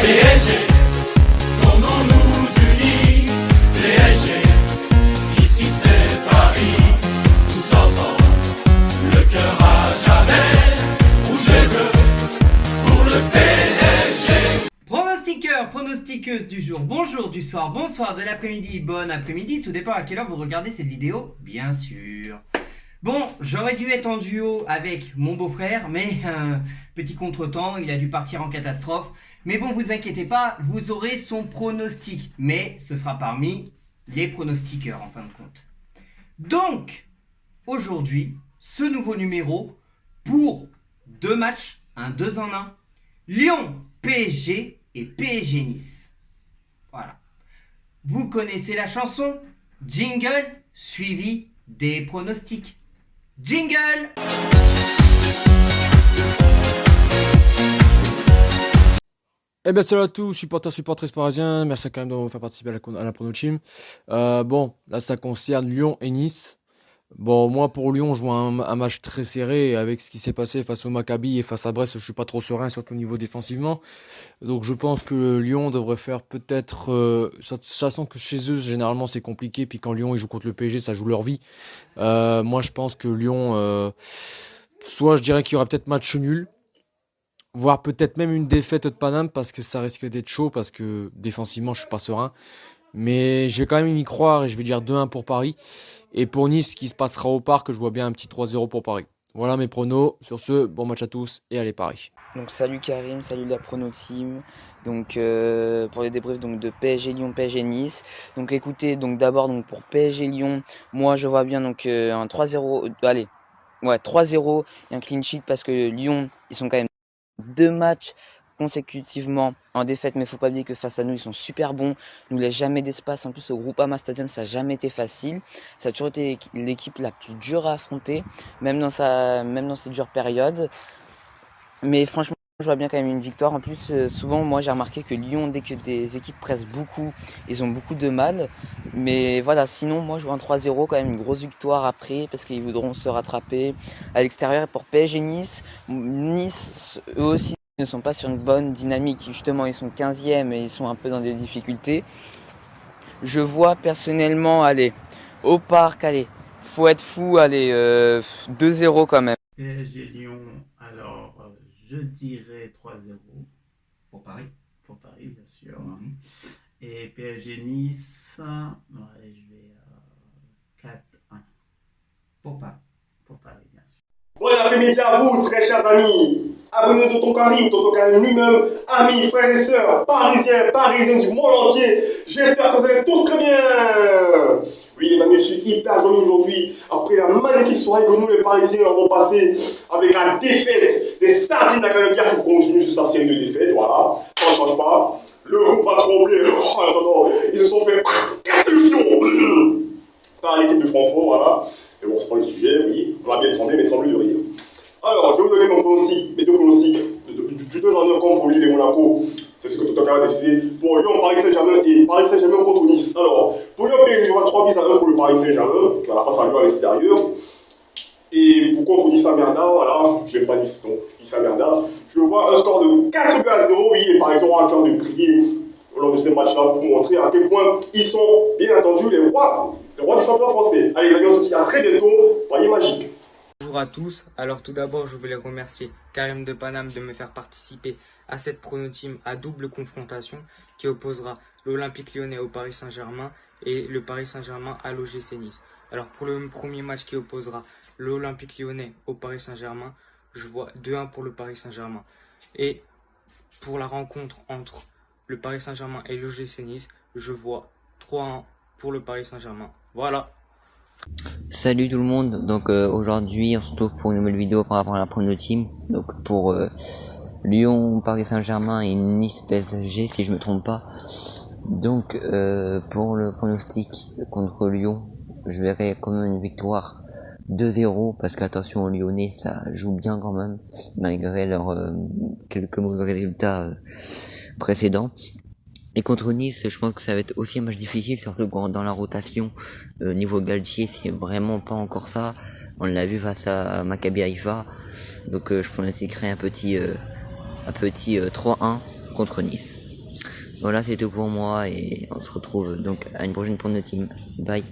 PSG, ton nom nous unit. PSG, ici c'est Paris, tous ensemble, le cœur à jamais, rouge et bleu, pour le PSG. Pronostiqueurs, pronostiqueuses du jour, bonjour, du soir, bonsoir, de l'après-midi, bon après-midi, tout dépend à quelle heure vous regardez cette vidéo, bien sûr. Bon, j'aurais dû être en duo avec mon beau-frère, mais petit contretemps, il a dû partir en catastrophe. Mais bon, vous inquiétez pas, vous aurez son pronostic, mais ce sera parmi les pronostiqueurs en fin de compte. Donc, aujourd'hui, ce nouveau numéro pour deux matchs, un 2 en 1, Lyon, PSG et PSG Nice. Voilà. Vous connaissez la chanson, jingle suivi des pronostics. Jingle! Eh bien salut à tous, supportrices parisiens, merci quand même de me faire participer à la prono team. Bon, là ça concerne Lyon et Nice. Bon, moi pour Lyon, je vois un match très serré avec ce qui s'est passé face au Maccabi et face à Brest, je suis pas trop serein, surtout au niveau défensivement. Donc je pense que Lyon devrait faire peut-être, sachant que chez eux généralement c'est compliqué, puis quand Lyon ils jouent contre le PSG, ça joue leur vie. Moi je pense que Lyon, soit je dirais qu'il y aura peut-être match nul, voire peut-être même une défaite de Paname parce que ça risque d'être chaud parce que défensivement je suis pas serein. Mais je vais quand même y croire et je vais dire 2-1 pour Paris. Et pour Nice, qui se passera au parc, je vois bien un petit 3-0 pour Paris. Voilà mes pronos. Sur ce, bon match à tous et allez Paris. Donc salut Karim, salut la prono team. Donc pour les débriefs donc de PSG Lyon, PSG Nice. Donc écoutez, donc d'abord donc pour PSG Lyon, moi je vois bien donc un 3-0, allez. Ouais, 3-0 et un clean sheet parce que Lyon, ils sont quand même deux matchs consécutivement en défaite, mais faut pas oublier que face à nous ils sont super bons, ils nous laissent jamais d'espace. En plus au Groupama Stadium ça n'a jamais été facile, ça a toujours été l'équipe la plus dure à affronter, même dans ces dures périodes. Mais franchement je vois bien quand même une victoire. En plus souvent moi j'ai remarqué que Lyon, dès que des équipes pressent beaucoup, ils ont beaucoup de mal. Mais voilà, sinon moi je vois un 3-0 quand même, une grosse victoire après parce qu'ils voudront se rattraper à l'extérieur. Et pour PSG Nice, eux aussi ne sont pas sur une bonne dynamique, justement ils sont 15e et ils sont un peu dans des difficultés. Je vois personnellement, allez, au parc, allez, faut être fou, allez, 2-0 quand même. PSG Lyon, alors je dirais 3-0 Pour Paris. pour Paris, bien sûr. Et PSG Nice, ouais, je vais 4-1 Pour Paris. pour Paris, bien sûr. Bon après-midi à vous, très chers amis. Abonnez de Tonton Karim lui-même, amis, frères et sœurs, parisiens du monde entier. J'espère que vous allez tous très bien. Oui, les amis, je suis hyper joyeux aujourd'hui. Après la magnifique soirée que nous, les Parisiens, avons passée avec la défaite des Sardines d'Academia qui continue sur sa série de défaites. Voilà, ça ne change pas. Le groupe a tremblé. Oh, non, ils se sont fait casser le fion par l'équipe de Francfort, voilà. Mais bon, c'est pas le sujet, oui. On a bien tremblé, mais tremblé de rire. Alors, je vais vous donner mon pronostic, mes deux pronostics, du 2 en 1 contre Lille et Monaco. C'est ce que Totoka a décidé. Pour Lyon, Paris Saint-Germain et Paris Saint-Germain contre Nice. Alors, pour Lyon, je vois 3 buts à 1 pour le Paris Saint-Germain. On va la face à Lyon à l'extérieur. Et pour contre Nice à Merda, voilà, je n'aime pas Nice, donc Nice à Merda. Je vois un score de 4 buts à 0. Oui, les Parisiens auront à cœur de prier lors de ces matchs-là pour montrer à quel point ils sont, bien entendu, les rois du championnat français. Allez, les amis, on se dit à très bientôt. Parier magique. Bonjour à tous, alors tout d'abord je voulais remercier Karim de Paname de me faire participer à cette prono team à double confrontation qui opposera l'Olympique Lyonnais au Paris Saint-Germain et le Paris Saint-Germain à l'OGC Nice. Alors pour le premier match qui opposera l'Olympique Lyonnais au Paris Saint-Germain, je vois 2-1 pour le Paris Saint-Germain. Et pour la rencontre entre le Paris Saint-Germain et l'OGC Nice, je vois 3-1 pour le Paris Saint-Germain. Voilà. Salut tout le monde, donc aujourd'hui on se retrouve pour une nouvelle vidéo par rapport à la prono team. Donc pour Lyon, Paris Saint-Germain et Nice PSG si je me trompe pas. Donc pour le pronostic contre Lyon, je verrai quand même une victoire 2-0 parce qu'attention aux Lyonnais ça joue bien quand même malgré leurs quelques mauvais résultats précédents. Et contre Nice, je pense que ça va être aussi un match difficile, surtout dans la rotation. Niveau Galtier, c'est vraiment pas encore ça. On l'a vu face à Maccabi Haïfa. Donc je pronostiquerai un petit 3-1 contre Nice. Voilà, c'est tout pour moi et on se retrouve donc à une prochaine Prono Team. Bye.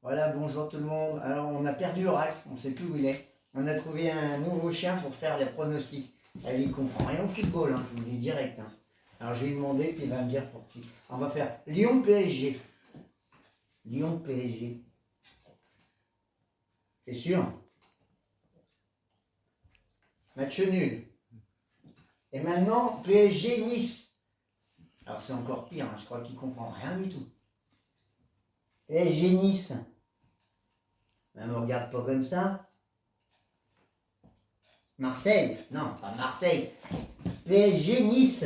Voilà, bonjour tout le monde. Alors, on a perdu Oracle, on ne sait plus où il est. On a trouvé un nouveau chien pour faire les pronostics. Il ne comprend rien au football, hein, je vous le dis direct. Hein. Alors, je vais lui demander, puis il va me dire pour qui. On va faire Lyon-PSG. Lyon-PSG. C'est sûr? Match nul. Et maintenant, PSG-Nice. Alors, c'est encore pire, hein, je crois qu'il ne comprend rien du tout. PSG-Nice. Ne me regarde pas comme ça. Marseille. Non, pas Marseille. PSG-Nice.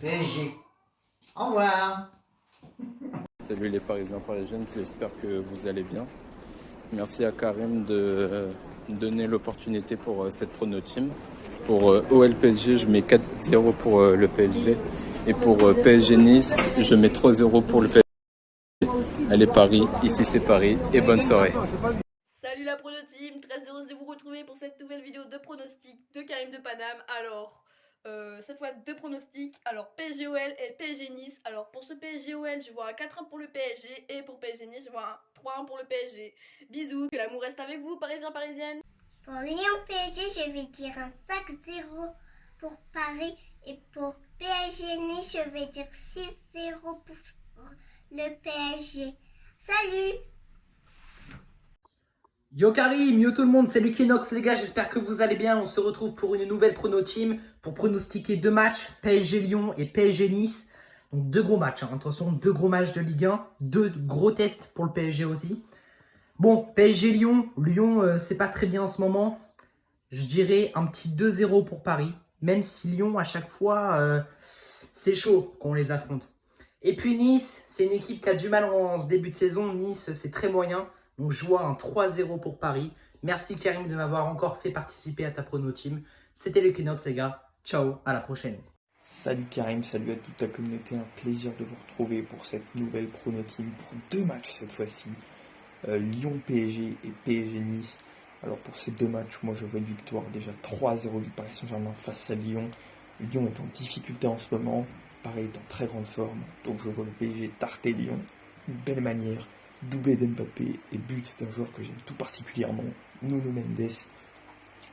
PSG. Au revoir. Salut les Parisiens parisiennes, j'espère que vous allez bien. Merci à Karim de donner l'opportunité pour cette Prono Team. Pour OL PSG, je mets 4-0 pour le PSG. Et pour PSG Nice, je mets 3-0 pour le PSG. Allez Paris, ici c'est Paris et bonne soirée. Salut la Prono Team, très heureuse de vous retrouver pour cette nouvelle vidéo de pronostics de Karim de Paname. Alors, cette fois deux pronostics, alors PSG-OL et PSG-Nice. Alors pour ce PSG-OL, je vois un 4-1 pour le PSG et pour PSG-Nice, je vois un 3-1 pour le PSG. Bisous, que l'amour reste avec vous, Parisiens, Parisiennes. Pour Lyon-PSG, je vais dire un 5-0 pour Paris et pour PSG-Nice, je vais dire 6-0 pour le PSG. Salut! Yo Karim, yo tout le monde, c'est l'Equinox les gars, j'espère que vous allez bien. On se retrouve pour une nouvelle Prono Team pour pronostiquer deux matchs, PSG Lyon et PSG Nice. Donc deux gros matchs, hein. Attention, deux gros matchs de Ligue 1, deux gros tests pour le PSG aussi. Bon, PSG Lyon, c'est pas très bien en ce moment. Je dirais un petit 2-0 pour Paris, même si Lyon à chaque fois, c'est chaud quand on les affronte. Et puis Nice, c'est une équipe qui a du mal en ce début de saison. Nice, c'est très moyen. Donc je vois un 3-0 pour Paris. Merci Karim de m'avoir encore fait participer à ta Prono Team. C'était l'Equinox les gars. Ciao, à la prochaine. Salut Karim, salut à toute ta communauté. Un plaisir de vous retrouver pour cette nouvelle Prono Team. Pour deux matchs cette fois-ci. Lyon-PSG et PSG-Nice. Alors pour ces deux matchs, moi je vois une victoire déjà 3-0 du Paris Saint-Germain face à Lyon. Lyon est en difficulté en ce moment. Paris est en très grande forme. Donc je vois le PSG tarter Lyon. Une belle manière. Doublé d'Mbappé et but d'un joueur que j'aime tout particulièrement, Nuno Mendes.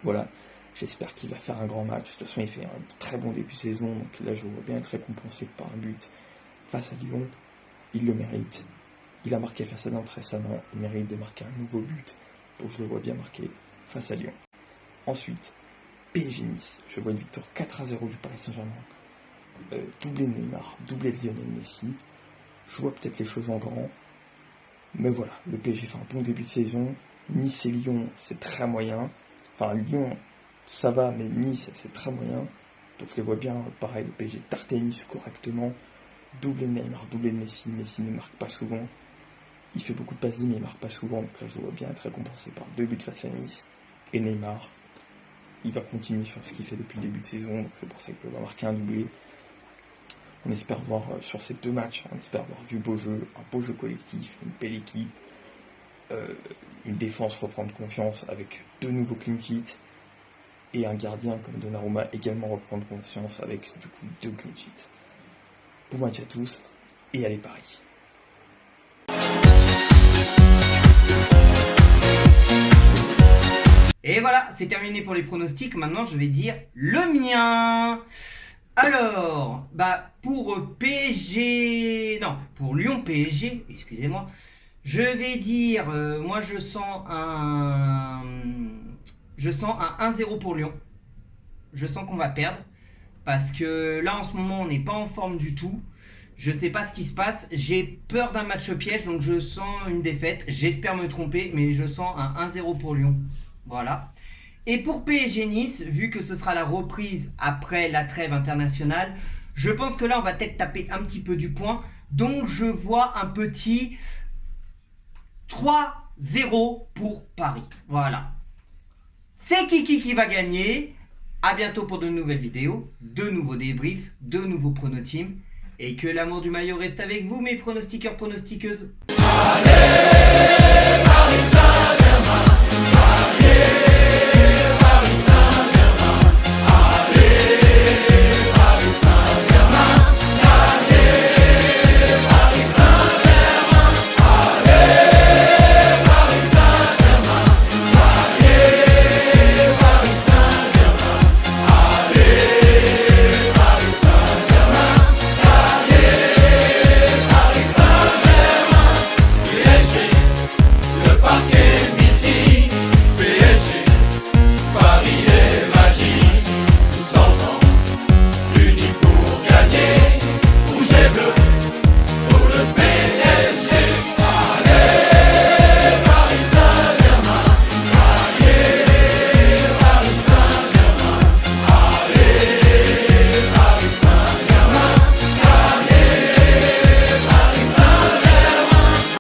Voilà, j'espère qu'il va faire un grand match. De toute façon, il fait un très bon début de saison, donc là, je vois bien être récompensé par un but face à Lyon. Il le mérite. Il a marqué face à Nantes récemment, il mérite de marquer un nouveau but. Donc je le vois bien marqué face à Lyon. Ensuite, PSG Nice. Je vois une victoire 4-0 du Paris Saint-Germain. Doublé de Neymar, doublé de Lionel Messi. Je vois peut-être les choses en grand. Mais voilà, le PSG fait un bon début de saison. Nice et Lyon, c'est très moyen. Enfin, Lyon, ça va, mais Nice, c'est très moyen. Donc je les vois bien, pareil, le PSG tarter Nice correctement. Doublé de Neymar, doublé de Messi. Messi ne marque pas souvent. Il fait beaucoup de passes, mais il ne marque pas souvent. Donc là, je le vois bien être récompensé par deux buts face à Nice. Et Neymar, il va continuer sur ce qu'il fait depuis le début de saison. Donc c'est pour ça qu'il va marquer un doublé. On espère voir sur ces deux matchs, on espère voir du beau jeu, un beau jeu collectif, une belle équipe, une défense reprendre confiance avec deux nouveaux clean sheets et un gardien comme Donnarumma également reprendre confiance avec du coup deux clean sheets. Bon match à tous et allez Paris. Et voilà, c'est terminé pour les pronostics. Maintenant, je vais dire le mien. Alors, pour Lyon PSG, excusez-moi, je vais dire, moi je sens un 1-0 pour Lyon. Je sens qu'on va perdre, parce que là en ce moment on n'est pas en forme du tout. Je sais pas ce qui se passe, j'ai peur d'un match piège, donc je sens une défaite. J'espère me tromper, mais je sens un 1-0 pour Lyon. Voilà. Et pour PSG Nice, vu que ce sera la reprise après la trêve internationale, je pense que là on va peut-être taper un petit peu du poing. Donc je vois un petit 3-0 pour Paris. Voilà. C'est qui va gagner. A bientôt pour de nouvelles vidéos, de nouveaux débriefs, de nouveaux pronotimes. Et que l'amour du maillot reste avec vous, mes pronostiqueurs, pronostiqueuses. Allez, Paris